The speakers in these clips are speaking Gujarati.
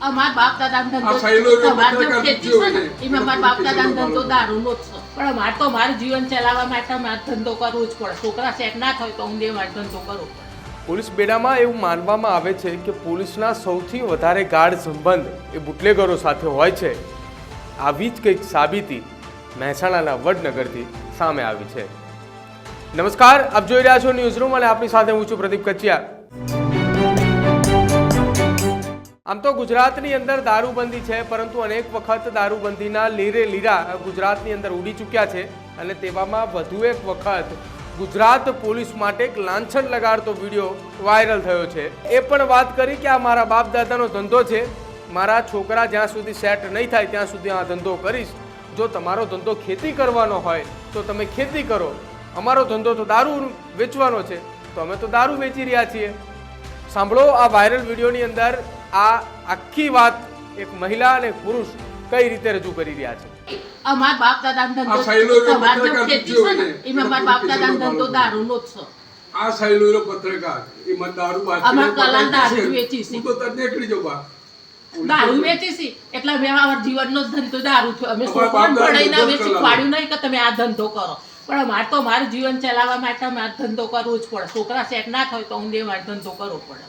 અમારા બાપ દાદાનો ધંધો તમારે જેમ ખેતી છે ને એમાં મારા બાપ દાદાનો ધંધો દારૂનો જ છે. પણ અમારે તો મારું જીવન ચલાવવા માટે મારે ધંધો કરવો જ પડે. છોકરા સેટ ના થાય તો હું મારે ધંધો કરવો પડે. પોલીસ બેડામાં એવું માનવામાં આવે છે કે પોલીસના સૌથી વધારે ગાઢ સંબંધ એ બુટલેગરો સાથે હોય છે. આવી જ કંઈક સાબિતી મહેસાણાના વડનગરથી સામે આવી છે. નમસ્કાર, આપ જોઈ રહ્યા છો ન્યૂઝરૂમ અને આપની સાથે હું છું પ્રદીપ કચ્યા. આમ તો ગુજરાતની અંદર દારૂબંધી છે, પરંતુ અનેક વખત દારૂબંધીના લીરે લીરા ગુજરાતની અંદર ઉડી ચૂક્યા છે અને તેવામાં વધુ એક વખત ગુજરાત પોલીસ માટે એક લાંછન લગાડતો વિડીયો વાયરલ થયો છે. એ પણ વાત કરી કે આ મારા બાપ દાદાનો ધંધો છે, મારા છોકરા જ્યાં સુધી સેટ નહીં થાય ત્યાં સુધી આ ધંધો કરીશ. જો તમારો ધંધો ખેતી કરવાનો હોય તો તમે ખેતી કરો, અમારો ધંધો તો દારૂ વેચવાનો છે તો અમે તો દારૂ વેચી રહ્યા છીએ. સાંભળો આ વાયરલ વિડીયોની અંદર આ આખી વાત એક મહિલા અને પુરુષ કઈ રીતે રજૂ કરી રહ્યા છે. અમારા બાપ દાદાનો ધંધો તમારે જેમ ખેતી છે ને એમાં મારા બાપ દાદાનો ધંધો દારૂનો જ છે. આ સાઈલો પત્રકાર એમાં દારૂ અમાર કલા દારૂ વેચી છે. હું તો તને નીકળી જાઉં બા દારૂ વેચી છે એટલે મેં અમારા જીવનનો જ ધંધો દારૂ થયો. અમે છોકરાને પડાઈને વેચી ખવાડ્યું નહીં કે તમે આ ધંધો કરો. પણ અમારે તો મારું જીવન ચલાવવા માટે મારે ધંધો કરવો જ પડે. છોકરા સેટ ના થાય તો હું મારે ધંધો કરવો પડે.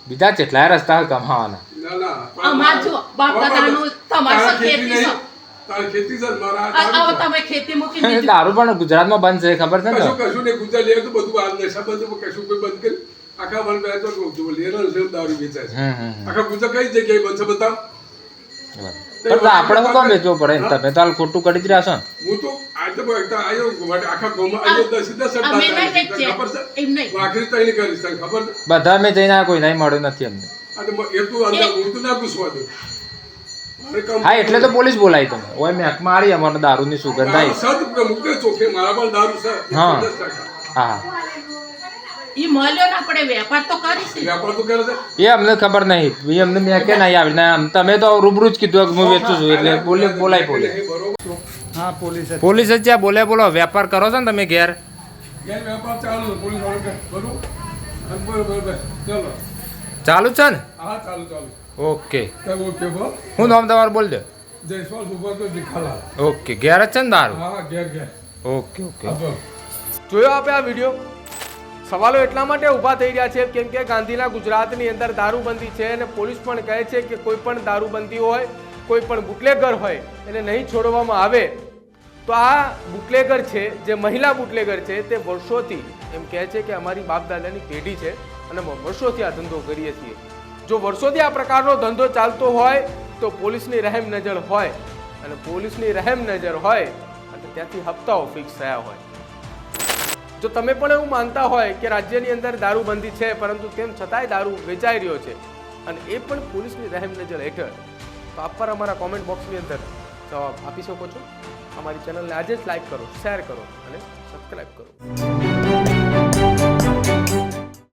બીજા કેટલાય રસ્તા કમાવાના. ના ના અમાર જો બાપ દાદાનું તમારી ખેતી છે. તારી ખેતી છે મારા હવે તમે ખેતી મૂકી દીધી. દારૂ પણ ગુજરાતમાં બંધ છે, ખબર છે ને? કશું ને ગુજરાત લે તો બધું આ નશા બંધ કશું કોઈ બંધ કરી આખા વન બે તો લેનો છે દારૂ વેચાય છે. આખા ગુજરાત કઈ જગ્યાએ બંધ છે બતાવ. પણ આપણે શું કામ વેચવું પડે? તમે તો હાલ ખોટું કરી જ રહ્યા છો ને. હું તો આજે આયો આખા ગામમાં આયો સીધા સરદાર અમે નહીં વેચીએ. ખબર છે એમ નહીં. આખરી તૈયારી કરીશ તને ખબર છે. બધા મેં જઈને કોઈ નહીં મળ્યું નથી અમને. એ તું અંદર હું તો ના ઘૂસવા દઉં. હા, એટલે તો પોલીસ બોલાવી તમે. ઓય મેં હક મારી, અમારે દારૂની સુગંધ આવી. સદ મુક્તે ચોખે મારા પણ દારૂ છે. હા. 10%. હા, ઈ મળ્યો ને આપણે વેપાર તો કરીશું. વ્યાપાર તો કરે છે. એ અમને ખબર નહીં. એ અમને મેં કે નહીં આવી ને તમે તો રૂબરૂ જ કીધું કે હું વેચું છું એટલે બોલાય પોલીસ. હા, પોલીસ જ ત્યાં બોલે. બોલો, વેપાર કરો છો ને તમે ઘેર? ગેર વ્યાપાર ચાલુ પોલીસ વાળો કે બરોબર. બરોબર ચાલો ચાલુ જ છે ને? હા ચાલુ ચાલુ. ઓકે. ચાલો ઓકે બો. હું નામ તમારું બોલ દે. જયસ્વાલ સુપર તો દીખાલા. ઓકે, ઘેર જ છે ને દારૂ? હા ઘેર ઘેર. Okay okay. હા જોયો આપે આ વિડીયો? સવાલો એટલા માટે ઊભા થઈ રહ્યા છે કેમ કે ગાંધીના ગુજરાતની અંદર દારૂબંધી છે અને પોલીસ પણ કહે છે કે કોઈ પણ દારૂબંધી હોય, કોઈ પણ બુટલેગર હોય એને નહીં છોડવામાં આવે. તો આ બુટલેગર છે, જે મહિલા બુટલેગર છે, તે વર્ષોથી એમ કહે છે કે અમારી બાપ દાદાની પેઢી છે અને અમે વર્ષોથી આ ધંધો કરીએ છીએ. જો વર્ષોથી આ પ્રકારનો ધંધો ચાલતો હોય તો પોલીસની રહેમ નજર હોય, અને પોલીસની રહેમ નજર હોય અને ત્યાંથી હપ્તાઓ ફિક્સ થયા હોય. જો તમે પણ એવું માનતા હોય કે રાજ્યની અંદર દારૂબંધી છે પરંતુ તેમ છતાંય દારૂ વેચાઈ રહ્યો છે અને એ પણ પોલીસની રહેમ નજર હેઠળ, તો આપ પર અમારા કોમેન્ટ બોક્સની અંદર જવાબ આપી શકો છો. અમારી ચેનલને આજે જ લાઈક કરો, શેર કરો અને સબસ્ક્રાઈબ કરો.